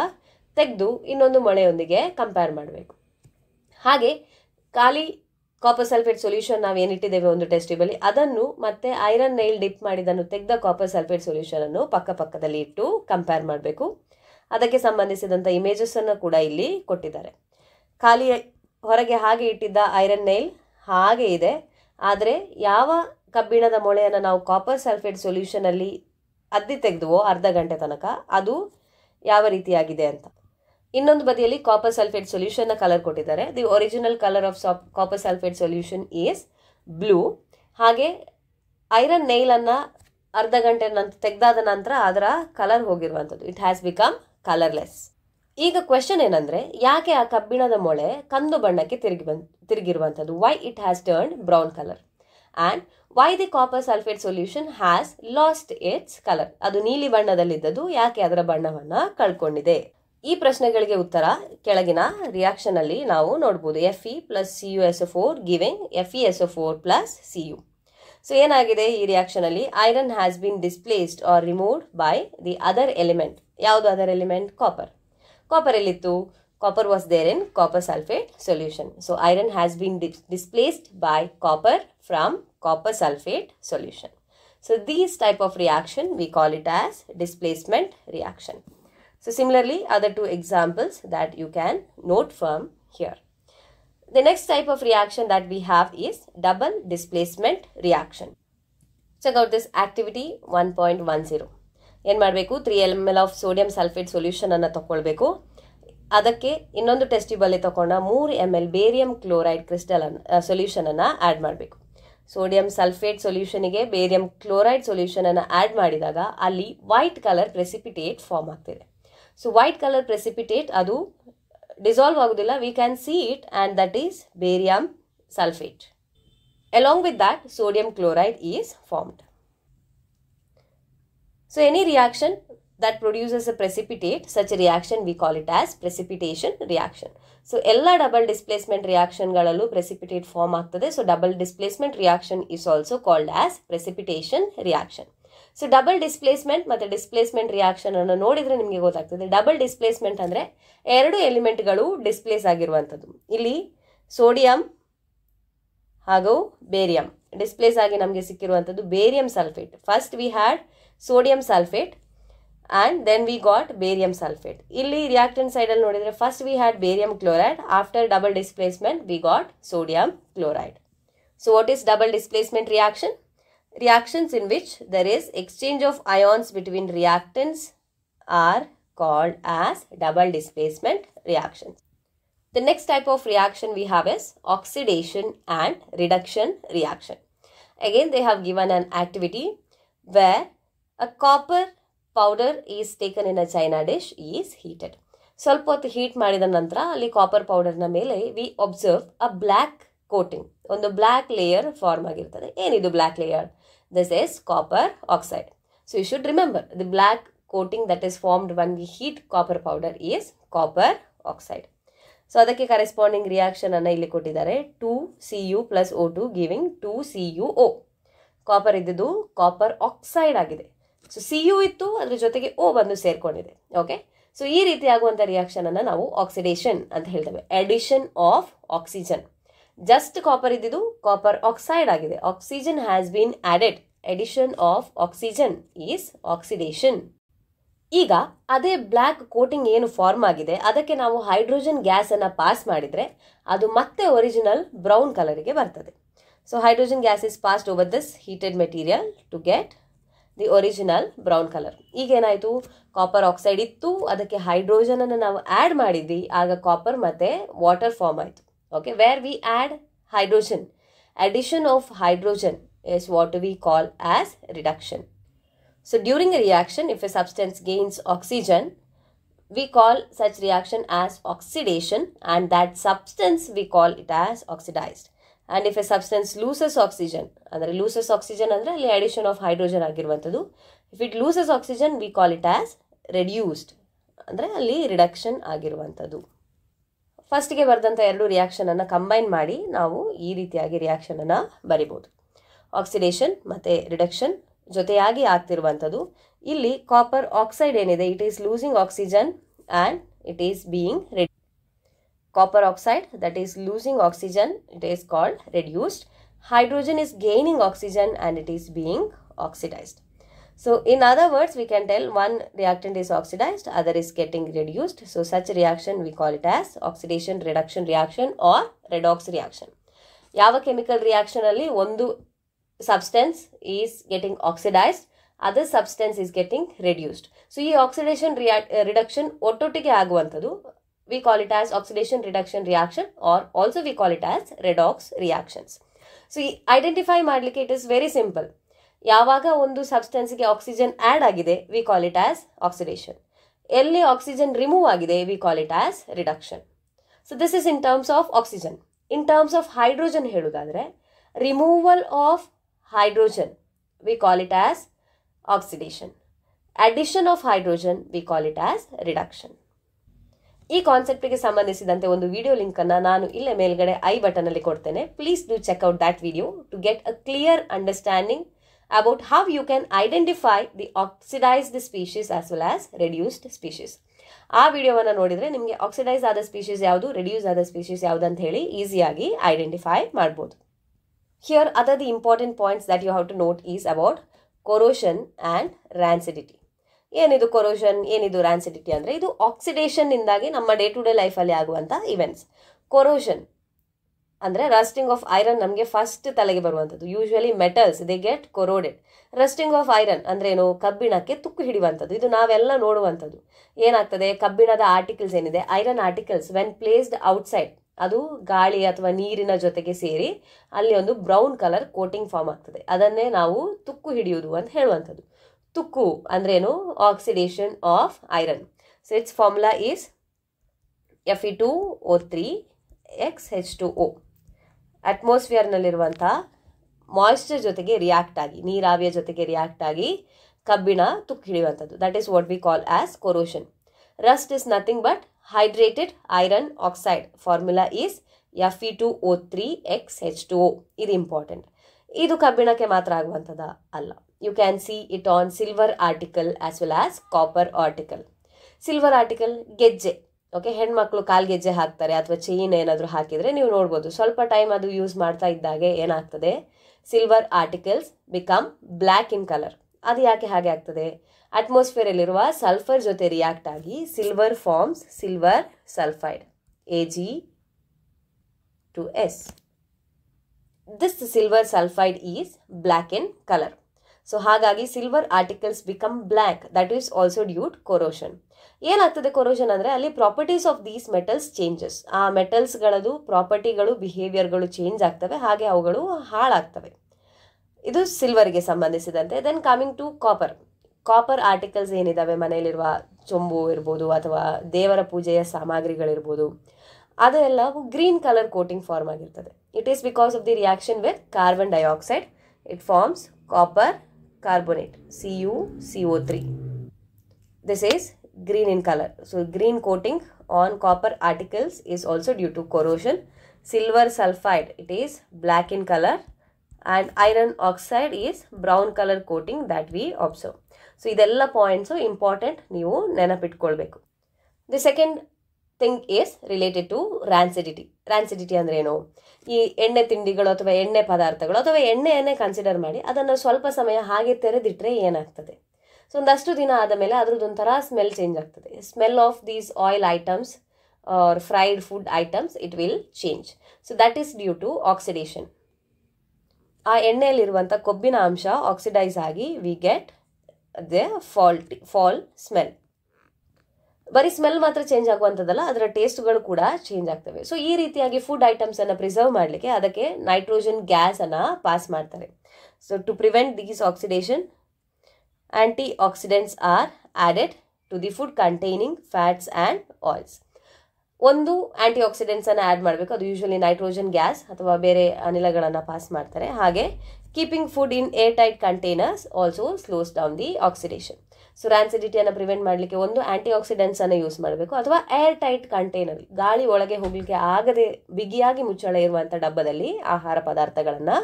ತೆಗೆದು ಇನ್ನೊಂದು ಮೊಳೆಯೊಂದಿಗೆ ಕಂಪೇರ್ ಮಾಡಬೇಕು. ಹಾಗೆ ಖಾಲಿ ಕಾಪರ್ ಸಲ್ಫೇಟ್ ಸೊಲ್ಯೂಷನ್ ನಾವು ಏನಿಟ್ಟಿದ್ದೇವೆ ಒಂದು ಟೆಸ್ಟ್ ಟ್ಯೂಬಲ್ಲಿ ಅದನ್ನು ಮತ್ತೆ ಐರನ್ ನೈಲ್ ಡಿಪ್ ಮಾಡಿದನ್ನು ತೆಗೆದ ಕಾಪರ್ ಸಲ್ಫೇಟ್ ಸೊಲ್ಯೂಷನ್ ಅನ್ನು ಪಕ್ಕದಲ್ಲಿ ಇಟ್ಟು ಕಂಪೇರ್ ಮಾಡಬೇಕು. ಅದಕ್ಕೆ ಸಂಬಂಧಿಸಿದಂಥ ಇಮೇಜಸ್ ಅನ್ನು ಕೂಡ ಇಲ್ಲಿ ಕೊಟ್ಟಿದ್ದಾರೆ. ಖಾಲಿ ಹೊರಗೆ ಹಾಗೆ ಇಟ್ಟಿದ್ದ ಐರನ್ ನೈಲ್ ಹಾಗೆ ಇದೆ, ಆದರೆ ಯಾವ ಕಬ್ಬಿಣದ ಮೊಳೆಯನ್ನು ನಾವು ಕಾಪರ್ ಸಲ್ಫೇಟ್ ಸೊಲ್ಯೂಷನಲ್ಲಿ ಅದ್ದಿ ತೆಗೆದುವೋ ಅರ್ಧ ಗಂಟೆ ತನಕ ಅದು ಯಾವ ರೀತಿಯಾಗಿದೆ ಅಂತ. ಇನ್ನೊಂದು ಬದಿಯಲ್ಲಿ ಕಾಪರ್ ಸಲ್ಫೇಟ್ ಸೊಲ್ಯೂಷನ್ನ ಕಲರ್ ಕೊಟ್ಟಿದ್ದಾರೆ. The original colour of copper sulphate solution is blue. ಹಾಗೆ ಐರನ್ ನೈಲನ್ನು ಅರ್ಧ ಗಂಟೆ ತೆಗೆದಾದ ನಂತರ ಅದರ ಕಲರ್ ಹೋಗಿರುವಂಥದ್ದು, ಇಟ್ ಹ್ಯಾಸ್ ಬಿಕಮ್ ಕಲರ್ಲೆಸ್. ಈಗ ಕ್ವೆಶನ್ ಏನಂದರೆ, ಯಾಕೆ ಆ ಕಬ್ಬಿಣದ ಮೊಳೆ ಕಂದು ಬಣ್ಣಕ್ಕೆ ತಿರುಗಿರುವಂಥದ್ದು? Why it has turned brown colour and why the copper sulphate solution has lost its colour? ಅದು ನೀಲಿ ಬಣ್ಣದಲ್ಲಿದ್ದದ್ದು ಯಾಕೆ ಅದರ ಬಣ್ಣವನ್ನು ಕಳ್ಕೊಂಡಿದೆ? ಈ ಪ್ರಶ್ನೆಗಳಿಗೆ ಉತ್ತರ ಕೆಳಗಿನ ರಿಯಾಕ್ಷನ್ ಅಲ್ಲಿ ನಾವು ನೋಡಬಹುದು. Fe plus CuSO4 giving FeSO4 plus Cu. So ಏನಾಗಿದೆ ಈ ರಿಯಾಕ್ಷನ್ ಅಲ್ಲಿ? Iron has been displaced or removed by the other element. ಯಾವುದು ಅದರ್ ಎಲಿಮೆಂಟ್? ಕಾಪರ್. ಕಾಪರ್ ಎಲ್ಲಿತ್ತು? Copper was there in copper sulphate solution. So iron has been displaced by copper from copper sulphate solution. So these type of reaction we call it as displacement reaction. So similarly, other two examples that you can note from here. The next type of reaction that we have is double displacement reaction. Check out this activity 1.10. ಏನು ಮಾಡಬೇಕು? 3 ml of sodium sulfate solution ಅನ್ನು ತಗೊಳ್ಬೇಕು. ಅದಕ್ಕೆ ಇನ್ನೊಂದು ಟೆಸ್ಟ್ ಟ್ಯೂಬಲ್ಲಿ ತಗೊಂಡ 3 ml barium chloride crystal solution ಅನ್ನು ಆ್ಯಡ್ ಮಾಡಬೇಕು. ಸೋಡಿಯಂ ಸಲ್ಫೇಟ್ ಸೊಲ್ಯೂಷನ್ಗೆ ಬೇರಿಯಂ ಕ್ಲೋರೈಡ್ ಸೊಲ್ಯೂಷನ್ ಅನ್ನು ಆ್ಯಡ್ ಮಾಡಿದಾಗ ಅಲ್ಲಿ ವೈಟ್ ಕಲರ್ ಪ್ರೆಸಿಪಿಟೇಟ್ ಫಾರ್ಮ್ ಆಗ್ತಿದೆ. ಸೊ ವೈಟ್ ಕಲರ್ ಪ್ರೆಸಿಪಿಟೇಟ್ ಅದು ಡಿಸಾಲ್ವ್ ಆಗೋದಿಲ್ಲ, we can see it, and that is barium sulphate. Along with that sodium chloride is formed. So any reaction that produces a precipitate, such a reaction we call it as precipitation reaction. So ಎಲ್ಲ ಡಬಲ್ ಡಿಸ್ಪ್ಲೇಸ್ಮೆಂಟ್ ರಿಯಾಕ್ಷನ್ಗಳಲ್ಲೂ ಪ್ರೆಸಿಪಿಟೇಟ್ ಫಾರ್ಮ್ ಆಗ್ತದೆ. So double displacement reaction is also called as precipitation reaction. So double displacement ಮತ್ತು ಡಿಸ್ಪ್ಲೇಸ್ಮೆಂಟ್ ರಿಯಾಕ್ಷನ್ ಅನ್ನು ನೋಡಿದರೆ ನಿಮಗೆ ಗೊತ್ತಾಗ್ತದೆ. ಡಬಲ್ ಡಿಸ್ಪ್ಲೇಸ್ಮೆಂಟ್ ಅಂದರೆ ಎರಡು ಎಲಿಮೆಂಟ್ಗಳು ಡಿಸ್ಪ್ಲೇಸ್ ಆಗಿರುವಂಥದ್ದು. ಇಲ್ಲಿ ಸೋಡಿಯಂ ಹಾಗೂ ಬೇರಿಯಂ ಡಿಸ್ಪ್ಲೇಸ್ ಆಗಿ ನಮಗೆ ಸಿಕ್ಕಿರುವಂಥದ್ದು barium sulphate. First we had sodium sulphate and then we got barium sulfate. Illi reactant side alli nodidre first we had barium chloride, after double displacement we got sodium chloride. So what is double displacement reaction? Reactions in which there is exchange of ions between reactants are called as double displacement reactions. The next type of reaction we have is oxidation and reduction reaction. Again they have given an activity where a copper powder is taken in a china dish is heated. ಸ್ವಲ್ಪ ಹೊತ್ತು ಹೀಟ್ ಮಾಡಿದ ನಂತರ ಅಲ್ಲಿ ಕಾಪರ್ ಪೌಡರ್ನ ಮೇಲೆ we observe a black coating, ಒಂದು ಬ್ಲ್ಯಾಕ್ ಲೇಯರ್ ಫಾರ್ಮ್ ಆಗಿರ್ತದೆ. ಏನಿದು black layer? This is copper oxide. So you should remember the black coating that is formed when we heat copper powder is copper oxide. So ಅದಕ್ಕೆ ಕರೆಸ್ಪಾಂಡಿಂಗ್ ರಿಯಾಕ್ಷನ್ ಅನ್ನು ಇಲ್ಲಿ ಕೊಟ್ಟಿದ್ದಾರೆ. 2Cu plus O2 giving 2CuO. Copper ಇದ್ದಿದ್ದು ಕಾಪರ್ ಆಕ್ಸೈಡ್ ಆಗಿದೆ. ಸೊ Cu ಇತ್ತು, ಅದ್ರ ಜೊತೆಗೆ O ಬಂದು ಸೇರ್ಕೊಂಡಿದೆ. ಓಕೆ, ಸೊ ಈ ರೀತಿ ಆಗುವಂಥ ರಿಯಾಕ್ಷನ್ ಅನ್ನು ನಾವು ಆಕ್ಸಿಡೇಷನ್ ಅಂತ ಹೇಳ್ತೇವೆ. Addition of oxygen. Just copper ಇದ್ದಿದ್ದು ಕಾಪರ್ ಆಕ್ಸೈಡ್ ಆಗಿದೆ. Oxygen has been added. Addition of oxygen is oxidation. ಈಗ ಅದೇ ಬ್ಲ್ಯಾಕ್ ಕೋಟಿಂಗ್ ಏನು ಫಾರ್ಮ್ ಆಗಿದೆ ಅದಕ್ಕೆ ನಾವು ಹೈಡ್ರೋಜನ್ ಗ್ಯಾಸ್ ಅನ್ನು ಪಾಸ್ ಮಾಡಿದರೆ ಅದು ಮತ್ತೆ ಒರಿಜಿನಲ್ ಬ್ರೌನ್ ಕಲರಿಗೆ ಬರ್ತದೆ. So hydrogen gas is passed over this heated material to get the original brown colour. ಈಗೇನಾಯಿತು? ಕಾಪರ್ ಆಕ್ಸೈಡ್ ಇತ್ತು, ಅದಕ್ಕೆ ಹೈಡ್ರೋಜನ್ ಅನ್ನು ನಾವು ಆ್ಯಡ್ ಮಾಡಿದ್ವಿ, ಆಗ ಕಾಪರ್ ಮತ್ತೆ ವಾಟರ್ ಫಾರ್ಮ್ ಆಯಿತು. Okay, where we add hydrogen, addition of hydrogen is what we call as reduction. So during a reaction, if a substance gains oxygen, we call such reaction as oxidation, and that substance we call it as oxidized. And if a substance loses oxygen, ಅಂದರೆ loses oxygen ಅಂದರೆ ಅಲ್ಲಿ addition of hydrogen ಆಗಿರುವಂಥದ್ದು. If it loses oxygen, we call it as reduced, ಅಂದರೆ ಅಲ್ಲಿ ರಿಡಕ್ಷನ್ ಆಗಿರುವಂಥದ್ದು. ಫಸ್ಟಿಗೆ ಬರೆದಂಥ ಎರಡು ರಿಯಾಕ್ಷನನ್ನು ಕಂಬೈನ್ ಮಾಡಿ ನಾವು ಈ ರೀತಿಯಾಗಿ ರಿಯಾಕ್ಷನನ್ನು ಬರಿಬೋದು. ಆಕ್ಸಿಡೇಷನ್ ಮತ್ತು ರಿಡಕ್ಷನ್ ಜೊತೆಯಾಗಿ ಆಗ್ತಿರುವಂಥದ್ದು. ಇಲ್ಲಿ ಕಾಪರ್ ಆಕ್ಸೈಡ್ ಏನಿದೆ, it is losing oxygen and it is being Copper oxide, that is losing oxygen, it is called reduced. Hydrogen is gaining oxygen and it is being oxidized. So in other words, we can tell one reactant is oxidized, other is getting reduced. So such reaction we call it as oxidation reduction reaction or redox reaction. ಯಾವ ಕೆಮಿಕಲ್ ರಿಯಾಕ್ಷನ್ ಅಲ್ಲಿ ಒಂದು substance is getting oxidised, other substance is getting reduced. So ಈ ಆಕ್ಸಿಡೇಷನ್ ರಿಡಕ್ಷನ್ ಒಟ್ಟೊಟ್ಟಿಗೆ ಆಗುವಂಥದ್ದು we call it as oxidation reduction reaction, or also we call it as redox reactions. So identify ಮಾಡಲಿಕ್ಕೆ it is very simple. ಯಾವಾಗ ಒಂದು ಸಬ್ಸ್ಟೆನ್ಸ್ಗೆ ಆಕ್ಸಿಜನ್ ಆ್ಯಡ್ ಆಗಿದೆ we call it as oxidation. ಎಲ್ಲಿ ಆಕ್ಸಿಜನ್ ರಿಮೂವ್ ಆಗಿದೆ we call it as reduction. So this is in terms of oxygen. In terms of hydrogen ಹೇಳುವುದಾದರೆ removal of hydrogen we call it as oxidation. Addition of hydrogen we call it as reduction. ಈ ಕಾನ್ಸೆಪ್ಟ್ಗೆ ಸಂಬಂಧಿಸಿದಂತೆ ಒಂದು ವಿಡಿಯೋ ಲಿಂಕನ್ನು ನಾನು ಇಲ್ಲೇ ಮೇಲ್ಗಡೆ ಐ ಬಟನಲ್ಲಿ ಕೊಡ್ತೇನೆ. Please do check out that video to get a clear understanding about how you can identify the oxidised species as well as reduced species. ಆ ವಿಡಿಯೋವನ್ನು ನೋಡಿದರೆ ನಿಮಗೆ ಆಕ್ಸಿಡೈಸ್ ಆದ ಸ್ಪೀಷೀಸ್ ಯಾವುದು, ರೆಡ್ಯೂಸ್ ಆದ ಸ್ಪೀಷೀಸ್ ಯಾವುದು ಅಂತ ಹೇಳಿ ಈಸಿಯಾಗಿ ಐಡೆಂಟಿಫೈ ಮಾಡ್ಬೋದು. Here other the important points that you have to note is about corrosion and rancidity. ಏನಿದು ಕೊರೋಷನ್, ಏನಿದು ರ್ಯಾನ್ಸಿಡಿಟಿ ಅಂದರೆ ಇದು ಆಕ್ಸಿಡೇಷನ್ನಿಂದಾಗಿ ನಮ್ಮ ಡೇ ಟು ಡೇ ಲೈಫಲ್ಲಿ ಆಗುವಂಥ ಇವೆಂಟ್ಸ್. ಕೊರೋಷನ್ ಅಂದರೆ ರಸ್ಟಿಂಗ್ ಆಫ್ ಐರನ್ ನಮಗೆ ಫಸ್ಟ್ ತಲೆಗೆ ಬರುವಂಥದ್ದು. Usually metals they get corroded. Rusting of iron ಅಂದ್ರೇನು, ಕಬ್ಬಿಣಕ್ಕೆ ತುಕ್ಕು ಹಿಡಿಯುವಂಥದ್ದು. ಇದು ನಾವೆಲ್ಲ ನೋಡುವಂಥದ್ದು. ಏನಾಗ್ತದೆ, ಕಬ್ಬಿಣದ ಆರ್ಟಿಕಲ್ಸ್ ಏನಿದೆ, iron articles when placed outside, ಅದು ಗಾಳಿ ಅಥವಾ ನೀರಿನ ಜೊತೆಗೆ ಸೇರಿ ಅಲ್ಲಿ ಒಂದು ಬ್ರೌನ್ ಕಲರ್ ಕೋಟಿಂಗ್ ಫಾರ್ಮ್ ಆಗ್ತದೆ. ಅದನ್ನೇ ನಾವು ತುಕ್ಕು ಹಿಡಿಯುವುದು ಅಂತ ಹೇಳುವಂಥದ್ದು. ತುಕ್ಕು ಅಂದ್ರೇನು, oxidation of iron. So its formula is Fe2O3XH2O. ಅಟ್ಮಾಸ್ಫಿಯರ್ನಲ್ಲಿರುವಂಥ ಮಾಯಿಶ್ಚರ್ ಜೊತೆಗೆ ರಿಯಾಕ್ಟ್ ಆಗಿ, ನೀರಾವಿಯ ಜೊತೆಗೆ ರಿಯಾಕ್ಟ್ ಆಗಿ ಕಬ್ಬಿಣ ತುಕ್ಕು ಹಿಡಿಯುವಂಥದ್ದು. That is what we call as corrosion. Rust is nothing but hydrated iron oxide. Formula is Fe2O3XH2O. ಇದು ಇಂಪಾರ್ಟೆಂಟ್. ಇದು ಕಬ್ಬಿಣಕ್ಕೆ ಮಾತ್ರ ಆಗುವಂಥದ್ದು ಅಲ್ಲ. You can see it on silver article as well as copper article. Silver article ಗೆಜ್ಜೆ, ಓಕೆ, ಹೆಣ್ಮಕ್ಳು ಕಾಲ್ಗೆಜ್ಜೆ ಹಾಕ್ತಾರೆ ಅಥವಾ ಚೈನ್ ಏನಾದರೂ ಹಾಕಿದರೆ ನೀವು ನೋಡ್ಬೋದು. ಸ್ವಲ್ಪ ಟೈಮ್ ಅದು ಯೂಸ್ ಮಾಡ್ತಾ ಇದ್ದಾಗೆ ಏನಾಗ್ತದೆ, silver articles become black in colour. ಅದು ಯಾಕೆ ಹಾಗೆ ಆಗ್ತದೆ? ಅಟ್ಮಾಸ್ಫಿಯರಲ್ಲಿರುವ ಸಲ್ಫರ್ ಜೊತೆ ರಿಯಾಕ್ಟ್ ಆಗಿ silver forms silver sulphide Ag2S. This silver sulfide is black in color. So ಹಾಗಾಗಿ silver articles become black. That is also due to corrosion. ಏನಾಗ್ತದೆ ಕೊರೋಷನ್ ಅಂದರೆ ಅಲ್ಲಿ properties of these metals changes. ಆ ಮೆಟಲ್ಸ್ಗಳದು ಪ್ರಾಪರ್ಟಿಗಳು, ಬಿಹೇವಿಯರ್ಗಳು ಚೇಂಜ್ ಆಗ್ತವೆ, ಹಾಗೆ ಅವುಗಳು ಹಾಳಾಗ್ತವೆ. ಇದು ಸಿಲ್ವರ್ಗೆ ಸಂಬಂಧಿಸಿದಂತೆ. Then coming to copper. Copper articles ಏನಿದ್ದಾವೆ, ಮನೆಯಲ್ಲಿರುವ ಚೊಂಬು ಇರ್ಬೋದು ಅಥವಾ ದೇವರ ಪೂಜೆಯ ಸಾಮಗ್ರಿಗಳಿರ್ಬೋದು, ಅದೆಲ್ಲ ಗ್ರೀನ್ ಕಲರ್ ಕೋಟಿಂಗ್ ಫಾರ್ಮ್ ಆಗಿರ್ತದೆ. It is because of the reaction with carbon dioxide. It forms copper carbonate CuCO3. This is green in color. So green coating on copper articles is also due to corrosion. Silver sulfide, it is black in color, and iron oxide is brown color coating that we observe. So idella points important ನೀವು ನೆನಪಿಟ್ಕೊಳ್ಬೇಕು. The second thing is related to rancidity. Rancidity ಅಂದ್ರೆ ಏನು? ಈ ಎಣ್ಣೆ ತಿಂಡಿಗಳು ಅಥವಾ ಎಣ್ಣೆ ಪದಾರ್ಥಗಳು ಅಥವಾ ಎಣ್ಣೆಯನ್ನೇ ಕನ್ಸಿಡರ್ ಮಾಡಿ ಅದನ್ನು ಸ್ವಲ್ಪ ಸಮಯ ಹಾಗೆ ತೆರೆದಿಟ್ಟರೆ ಏನಾಗ್ತದೆ? ಸೊ ಒಂದಷ್ಟು ದಿನ ಆದ ಮೇಲೆ ಅದ್ರದ್ದೊಂಥರ ಸ್ಮೆಲ್ ಚೇಂಜ್ ಆಗ್ತದೆ. Smell of these oil items or fried food items it will change. So that is due to oxidation. ಆ ಎಣ್ಣೆಯಲ್ಲಿರುವಂಥ ಕೊಬ್ಬಿನ ಅಂಶ ಆಕ್ಸಿಡೈಸ್ ಆಗಿ we get the foul smell. ಬರೀ ಸ್ಮೆಲ್ ಮಾತ್ರ ಚೇಂಜ್ ಆಗುವಂಥದ್ದಲ್ಲ, ಅದರ ಟೇಸ್ಟ್ಗಳು ಕೂಡ ಚೇಂಜ್ ಆಗ್ತವೆ. ಸೊ ಈ ರೀತಿಯಾಗಿ ಫುಡ್ ಐಟಮ್ಸನ್ನು ಪ್ರಿಸರ್ವ್ ಮಾಡಲಿಕ್ಕೆ ಅದಕ್ಕೆ ನೈಟ್ರೋಜನ್ ಗ್ಯಾಸನ್ನು ಪಾಸ್ ಮಾಡ್ತಾರೆ. So to prevent these oxidation, antioxidants are added to the food containing fats and oils. ಒಂದು ಆ್ಯಂಟಿ ಆಕ್ಸಿಡೆಂಟ್ಸನ್ನು ಆ್ಯಡ್ ಮಾಡಬೇಕು, ಅದು ಯೂಶ್ವಲಿ ನೈಟ್ರೋಜನ್ ಗ್ಯಾಸ್ ಅಥವಾ ಬೇರೆ ಅನಿಲಗಳನ್ನು ಪಾಸ್ ಮಾಡ್ತಾರೆ. ಹಾಗೆ keeping food in air tight containers also slows down the oxidation. So ರ್ಯಾನ್ಸಿಡಿಟಿಯನ್ನು ಪ್ರಿವೆಂಟ್ ಮಾಡಲಿಕ್ಕೆ ಒಂದು ಆ್ಯಂಟಿ ಆಕ್ಸಿಡೆಂಟ್ಸನ್ನು ಯೂಸ್ ಮಾಡಬೇಕು, ಅಥವಾ ಏರ್ ಟೈಟ್ ಕಂಟೈನರ್, ಗಾಳಿ ಒಳಗೆ ಹೋಗಲಿಕ್ಕೆ ಆಗದೆ ಬಿಗಿಯಾಗಿ ಮುಚ್ಚಳ ಇರುವಂಥ ಡಬ್ಬದಲ್ಲಿ ಆಹಾರ ಪದಾರ್ಥಗಳನ್ನು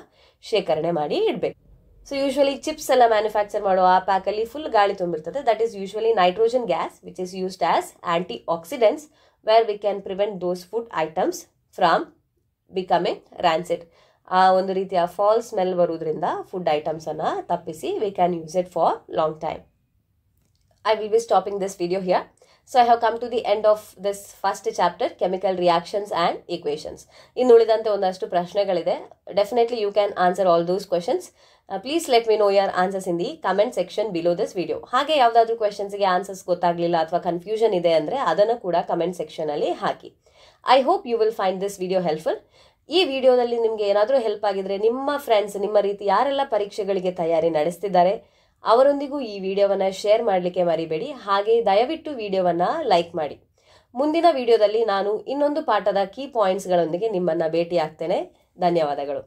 ಶೇಖರಣೆ ಮಾಡಿ ಇಡಬೇಕು. ಸೊ ಯೂಶ್ವಲಿ ಚಿಪ್ಸ್ ಎಲ್ಲ ಮ್ಯಾನುಫ್ಯಾಕ್ಚರ್ ಮಾಡೋ ಆ ಪ್ಯಾಕಲ್ಲಿ ಫುಲ್ ಗಾಳಿ ತುಂಬಿರ್ತದೆ. That is usually nitrogen gas which is used as antioxidants where we can prevent those food items from becoming rancid. ಆ ಒಂದು ರೀತಿಯ ಫಾಲ್ ಸ್ಮೆಲ್ ಬರೋದ್ರಿಂದ ಫುಡ್ ಐಟಮ್ಸನ್ನು ತಪ್ಪಿಸಿ we can use it for long time. I will be stopping this video here. So I have come to the end of this first chapter, chemical reactions and equations. ಇನ್ನು ಉಳಿದಂತೆ ಒಂದಷ್ಟು ಪ್ರಶ್ನೆಗಳಿದೆ. Definitely you can answer all those questions. Please let me know your answers in the comment section below this video. ಹಾಗೆ ಯಾವುದಾದ್ರೂ ಕ್ವೆಶನ್ಸ್ಗೆ ಆನ್ಸರ್ಸ್ ಗೊತ್ತಾಗಲಿಲ್ಲ ಅಥವಾ ಕನ್ಫ್ಯೂಷನ್ ಇದೆ ಅಂದರೆ ಅದನ್ನು ಕೂಡ ಕಮೆಂಟ್ ಸೆಕ್ಷನಲ್ಲಿ ಹಾಕಿ. I hope you will find this video helpful. ಈ ವಿಡಿಯೋದಲ್ಲಿ ನಿಮಗೆ ಏನಾದರೂ ಹೆಲ್ಪ್ ಆಗಿದ್ರೆ ನಿಮ್ಮ ಫ್ರೆಂಡ್ಸ್, ನಿಮ್ಮ ರೀತಿ ಯಾರೆಲ್ಲ ಪರೀಕ್ಷೆಗಳಿಗೆ ತಯಾರಿ ನಡೆಸ್ತಿದ್ದಾರೆ ಅವರೊಂದಿಗೂ ಈ ವಿಡಿಯೋವನ್ನು ಶೇರ್ ಮಾಡಲಿಕ್ಕೆ ಮರಿಬೇಡಿ. ಹಾಗೆ ದಯವಿಟ್ಟು ವಿಡಿಯೋವನ್ನು ಲೈಕ್ ಮಾಡಿ. ಮುಂದಿನ ವಿಡಿಯೋದಲ್ಲಿ ನಾನು ಇನ್ನೊಂದು ಪಾಠದ ಕೀ ಪಾಯಿಂಟ್ಸ್ಗಳೊಂದಿಗೆ ನಿಮ್ಮನ್ನು ಭೇಟಿ ಆಗ್ತೇನೆ. ಧನ್ಯವಾದಗಳು.